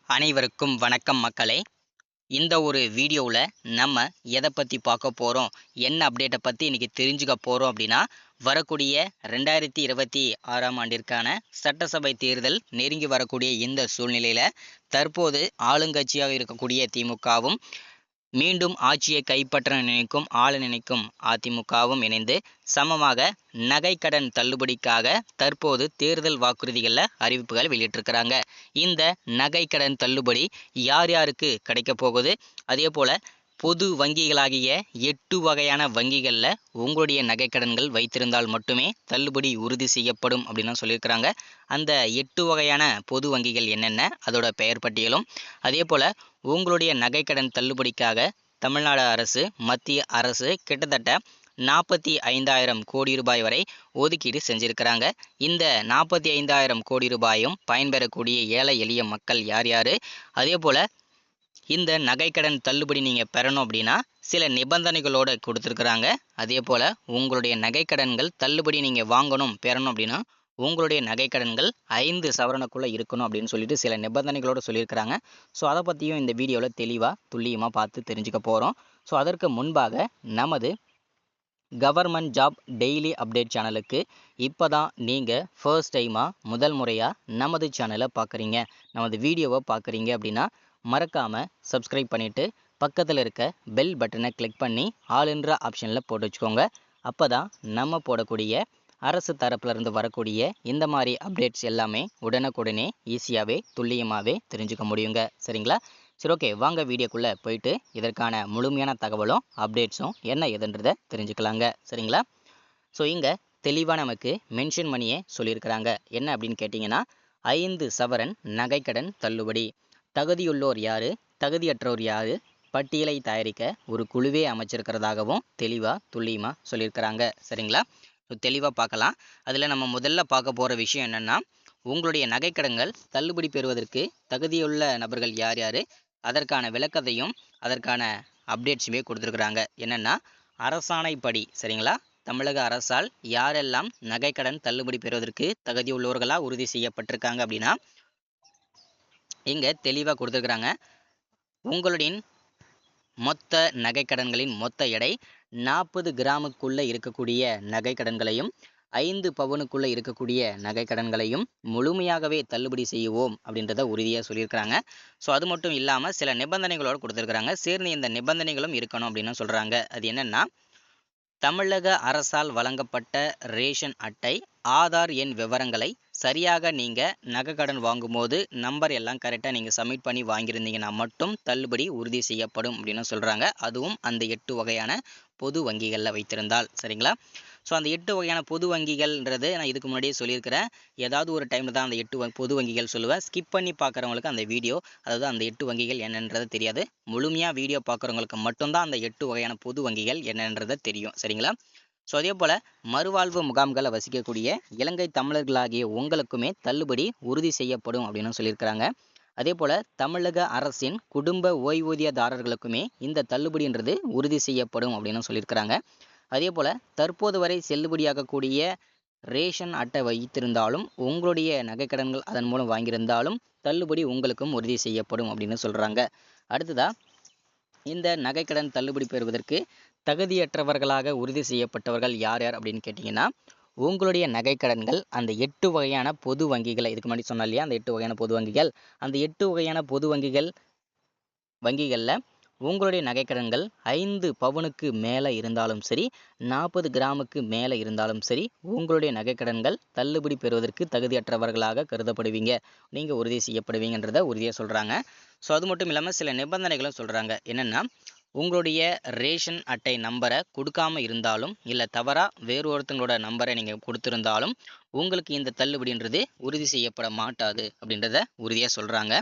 அனைவருக்கும் வணக்கம் மக்களே. இந்த ஒரு வீடியோவில் நம்ம எதை பற்றி பார்க்க போகிறோம், என்ன அப்டேட்டை பற்றி இன்றைக்கி தெரிஞ்சுக்க போகிறோம் அப்படின்னா, வரக்கூடிய 2026ஆம் ஆண்டிற்கான சட்டசபை தேர்தல் நெருங்கி வரக்கூடிய இந்த சூழ்நிலையில் தற்போது ஆளுங்கட்சியாக இருக்கக்கூடிய திமுகவும் மீண்டும் ஆட்சியை கைப்பற்ற நினைக்கும் ஆள நினைக்கும் அதிமுகவும் இணைந்து சமமாக நகைக்கடன் தள்ளுபடிக்காக தற்போது தேர்தல் வாக்குறுதிகளில் அறிவிப்புகள் வெளியிட்டிருக்கிறாங்க. இந்த நகைக்கடன் தள்ளுபடி யார் யாருக்கு கிடைக்க போகுது, அதே போல் பொது வங்கிகளாகிய 8 வகையான வங்கிகளில் உங்களுடைய நகைக்கடன்கள் வைத்திருந்தால் மட்டுமே தள்ளுபடி உறுதி செய்யப்படும் அப்படின்னு சொல்லியிருக்கிறாங்க. அந்த 8 வகையான பொது வங்கிகள் என்னென்ன, அதோட பெயர் பட்டியலும், அதே போல் உங்களுடைய நகைக்கடன் தள்ளுபடிக்காக தமிழ்நாடு அரசு, மத்திய அரசு கிட்டத்தட்ட 45,000 கோடி ரூபாய் வரை ஒதுக்கீடு செஞ்சிருக்கிறாங்க. இந்த 45,000 கோடி ரூபாயும் பயன்பெறக்கூடிய ஏழை எளிய மக்கள் யார் யார், அதே போல் இந்த நகைக்கடன் தள்ளுபடி நீங்கள் பெறணும் அப்படின்னா சில நிபந்தனைகளோடு கொடுத்துருக்குறாங்க. அதே போல் உங்களுடைய நகைக்கடன்கள் தள்ளுபடி நீங்கள் வாங்கணும் பெறணும் அப்படின்னா உங்களுடைய நகைக்கடன்கள் 5 சவரனுக்குள்ளே இருக்கணும் அப்படின்னு சொல்லிட்டு சில நிபந்தனைகளோடு சொல்லியிருக்கிறாங்க. ஸோ அதை பற்றியும் இந்த வீடியோவில் தெளிவாக துல்லியமாக பார்த்து தெரிஞ்சுக்க போகிறோம். ஸோ அதற்கு முன்பாக நமது கவர்மெண்ட் ஜாப் டெய்லி அப்டேட் சேனலுக்கு இப்போ தான் நீங்கள் ஃபர்ஸ்ட் டைமாக முதல் முறையாக நமது சேனலை பார்க்குறீங்க, நமது வீடியோவை பார்க்குறீங்க அப்படின்னா மறக்காமல் சப்ஸ்கிரைப் பண்ணிவிட்டு பக்கத்தில் இருக்க பெல் பட்டனை கிளிக் பண்ணி ஆல் என்ற ஆப்ஷனில் போட்டு வச்சுக்கோங்க. அப்போ தான் நம்ம போடக்கூடிய அரசு தரப்புலேருந்து வரக்கூடிய இந்த மாதிரி அப்டேட்ஸ் எல்லாமே உடனுக்குடனே ஈஸியாகவே துல்லியமாகவே தெரிஞ்சுக்க முடியுங்க. சரிங்களா? சரி, ஓகே, வாங்க வீடியோக்குள்ளே போயிட்டு இதற்கான முழுமையான தகவலும் அப்டேட்ஸும் என்ன எதுன்றதை தெரிஞ்சுக்கலாங்க. சரிங்களா? ஸோ இங்கே தெளிவாக நமக்கு மென்ஷன் பண்ணியே சொல்லியிருக்கிறாங்க. என்ன அப்படின்னு கேட்டிங்கன்னா, 5 சவரன் நகைக்கடன் தள்ளுபடி. தகுதியுள்ளோர் யார், தகுதியற்றோர் யார், பட்டியலை தயாரிக்க ஒரு குழுவே அமைச்சிருக்கிறதாகவும் தெளிவாக துல்லியமாக சொல்லியிருக்கிறாங்க. சரிங்களா? தெளிவாக பார்க்கலாம். அதில் நம்ம முதல்ல பார்க்க போகிற விஷயம் என்னென்னா, உங்களுடைய நகைக்கடன்கள் தள்ளுபடி பெறுவதற்கு தகுதியுள்ள நபர்கள் யார் யார், அதற்கான விளக்கத்தையும் அதற்கான அப்டேட்ஸுமே கொடுத்துருக்குறாங்க. என்னென்னா, அரசாணைப்படி சரிங்களா, தமிழக அரசால் யாரெல்லாம் நகைக்கடன் தள்ளுபடி பெறுவதற்கு தகுதியுள்ளவர்களாக உறுதி செய்யப்பட்டிருக்காங்க அப்படின்னா இங்கே தெளிவாக கொடுத்துருக்குறாங்க. உங்களுடைய மொத்த நகைக்கடன்களின் மொத்த எடை 40 கிராமுக்குள்ளே இருக்கக்கூடிய நகைக்கடன்களையும் 5 பவுனுக்குள்ளே இருக்கக்கூடிய நகைக்கடன்களையும் முழுமையாகவே தள்ளுபடி செய்வோம் அப்படின்றத உறுதியாக சொல்லியிருக்கிறாங்க. ஸோ அது மட்டும் இல்லாமல் சில நிபந்தனைகளோடு கொடுத்துருக்குறாங்க. சேர்ந்து இந்த நிபந்தனைகளும் இருக்கணும் அப்படின்னு சொல்கிறாங்க. அது என்னென்னா, தமிழக அரசால் வழங்கப்பட்ட ரேஷன் அட்டை, ஆதார் எண் விவரங்களை சரியாக நீங்கள் நகைக்கடன் வாங்கும்போது நம்பர் எல்லாம் கரெக்டாக நீங்கள் சப்மிட் பண்ணி வாங்கியிருந்தீங்கன்னா மட்டும் தள்ளுபடி உறுதி செய்யப்படும் அப்படின்னு சொல்கிறாங்க. அதுவும் அந்த 8 வகையான பொது வங்கிகளில் வைத்திருந்தால். சரிங்களா? ஸோ அந்த 8 வகையான பொது வங்கிகள்ன்றது நான் இதுக்கு முன்னாடியே சொல்லியிருக்கிறேன். ஏதாவது ஒரு டைமில் தான் அந்த 8 பொது வங்கிகள் சொல்லுவேன். ஸ்கிப் பண்ணி பார்க்குறவங்களுக்கு அந்த வீடியோ, அதாவது அந்த 8 வங்கிகள் என்னன்றது தெரியாது. முழுமையாக வீடியோ பார்க்குறவங்களுக்கு மட்டும்தான் அந்த 8 வகையான பொது வங்கிகள் என்னன்றது தெரியும். சரிங்களா? ஸோ அதே போல் மறுவாழ்வு முகாம்களை வசிக்கக்கூடிய இலங்கை தமிழர்களாகிய உங்களுக்குமே தள்ளுபடி உறுதி செய்யப்படும் அப்படின்னு சொல்லியிருக்கிறாங்க. அதே போல் தமிழக அரசின் குடும்ப ஓய்வூதியதாரர்களுக்குமே இந்த தள்ளுபடின்றது உறுதி செய்யப்படும் அப்படின்னு சொல்லியிருக்கிறாங்க. அதே போல் தற்போது வரை செல்லுபடியாகக்கூடிய ரேஷன் அட்டை வைத்திருந்தாலும் உங்களுடைய நகைக்கடன்கள் அதன் மூலம் வாங்கியிருந்தாலும் தள்ளுபடி உங்களுக்கும் உறுதி செய்யப்படும் அப்படின்னு சொல்கிறாங்க. அடுத்ததாக, இந்த நகைக்கடன் தள்ளுபடி பெறுவதற்கு தகுதியற்றவர்களாக உறுதி செய்யப்பட்டவர்கள் யார் யார் அப்படின்னு கேட்டிங்கன்னா, உங்களுடைய நகைக்கடன்கள் அந்த 8 வகையான பொது வங்கிகளை இதுக்கு முன்னாடி சொன்னா இல்லையா, அந்த 8 வகையான பொது வங்கிகள், அந்த 8 வகையான பொது வங்கிகளில் உங்களுடைய நகைக்கடன்கள் 5 பவுனுக்கு மேலே இருந்தாலும் சரி, 40 கிராமுக்கு மேலே இருந்தாலும் சரி, உங்களுடைய நகைக்கடன்கள் தள்ளுபடி பெறுவதற்கு தகுதியற்றவர்களாக கருதப்படுவீங்க, நீங்கள் உறுதி செய்யப்படுவீங்கன்றதை உறுதியாக சொல்கிறாங்க. ஸோ அது மட்டும் இல்லாமல் சில நிபந்தனைகளும் சொல்கிறாங்க. என்னென்னா, உங்களுடைய ரேஷன் அட்டை நம்பரை கொடுக்காமல் இருந்தாலும் இல்லை தவறாக வேறு ஒருத்தங்களோட நம்பரை நீங்கள் கொடுத்துருந்தாலும் உங்களுக்கு இந்த தள்ளுபடின்றது உறுதி செய்யப்பட மாட்டாது அப்படின்றத உறுதியாக சொல்கிறாங்க.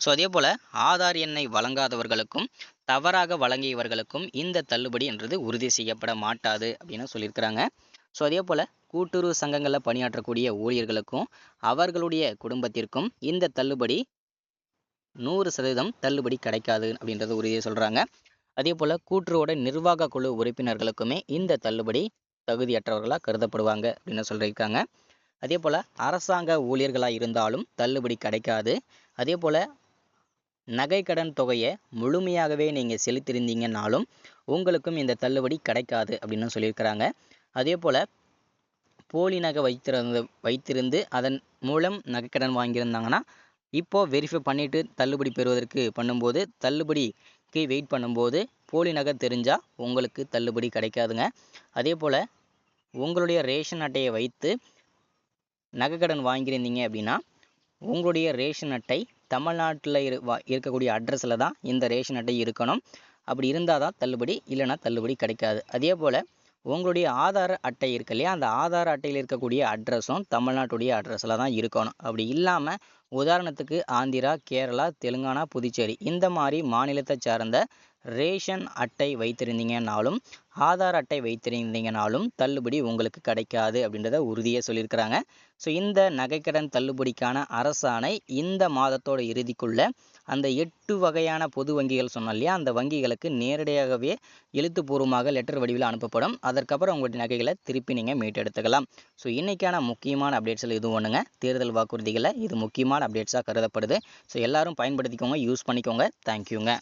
ஸோ அதே போல் ஆதார் எண்ணை வழங்காதவர்களுக்கும் தவறாக வழங்கியவர்களுக்கும் இந்த தள்ளுபடி என்றது உறுதி செய்யப்பட மாட்டாது அப்படின்னு சொல்லியிருக்கிறாங்க. ஸோ அதே போல் கூட்டுறவு சங்கங்களில் பணியாற்றக்கூடிய ஊழியர்களுக்கும் அவர்களுடைய குடும்பத்திற்கும் இந்த தள்ளுபடி 100% தள்ளுபடி கிடைக்காது அப்படின்றத உறுதியாக சொல்கிறாங்க. அதே போல் கூட்டுறவோட நிர்வாக குழு உறுப்பினர்களுக்குமே இந்த தள்ளுபடி தகுதியற்றவர்களாக கருதப்படுவாங்க அப்படின்னு சொல்லியிருக்காங்க. அதே போல் அரசாங்க ஊழியர்களாக இருந்தாலும் தள்ளுபடி கிடைக்காது. அதே போல் நகைக்கடன் தொகையை முழுமையாகவே நீங்கள் செலுத்தியிருந்தீங்கன்னாலும் உங்களுக்கும் இந்த தள்ளுபடி கிடைக்காது அப்படின்னு சொல்லியிருக்கிறாங்க. அதே போல் போலி நகை வைத்திருந்து அதன் மூலம் நகைக்கடன் வாங்கியிருந்தாங்கன்னா இப்போது வெரிஃபை பண்ணிவிட்டு தள்ளுபடி பெறுவதற்கு பண்ணும்போது தள்ளுபடிக்கு வெயிட் பண்ணும்போது போலி நகை தெரிஞ்சால் உங்களுக்கு தள்ளுபடி கிடைக்காதுங்க. அதே போல் உங்களுடைய ரேஷன் அட்டையை வைத்து நகைக்கடன் வாங்கியிருந்தீங்க அப்படின்னா உங்களுடைய ரேஷன் அட்டை தமிழ்நாட்டில் இருக்கக்கூடிய அட்ரஸில் தான் இந்த ரேஷன் அட்டை இருக்கணும். அப்படி இருந்தால் தான் தள்ளுபடி, இல்லைன்னா தள்ளுபடி கிடைக்காது. அதே போல் உங்களுடைய ஆதார் அட்டை இருக்கு இல்லையா, அந்த ஆதார் அட்டையில் இருக்கக்கூடிய அட்ரஸும் தமிழ்நாட்டுடைய அட்ரஸில் தான் இருக்கணும். அப்படி இல்லாமல் உதாரணத்துக்கு ஆந்திரா, கேரளா, தெலுங்கானா, புதுச்சேரி இந்த மாதிரி மாநிலத்தை சார்ந்த ரேஷன் அட்டை வைத்திருந்தீங்கன்னாலும் ஆதார் அட்டை வைத்திருந்தீங்கனாலும் தள்ளுபடி உங்களுக்கு கிடைக்காது அப்படின்றத உறுதியாக சொல்லியிருக்கிறாங்க. ஸோ இந்த நகைக்கடன் தள்ளுபடிக்கான அரசாணை இந்த மாதத்தோட இறுதிக்குள்ள அந்த 8 வகையான பொது வங்கிகள் சொன்னோம் இல்லையா, அந்த வங்கிகளுக்கு நேரடியாகவே எழுத்துப்பூர்வமாக லெட்டர் வடிவில் அனுப்பப்படும். அதற்கப்புறம் உங்களுடைய நகைகளை திருப்பி நீங்கள் மீட்டெடுத்துக்கலாம். ஸோ இன்றைக்கான முக்கியமான அப்டேட்ஸில் இது ஒன்றுங்க. தேர்தல் வாக்குறுதிகளில் இது முக்கியமான அப்டேட்ஸாக கருதப்படுது. ஸோ எல்லாரும் பயன்படுத்திக்கோங்க, யூஸ் பண்ணிக்கோங்க. தேங்க்யூங்க.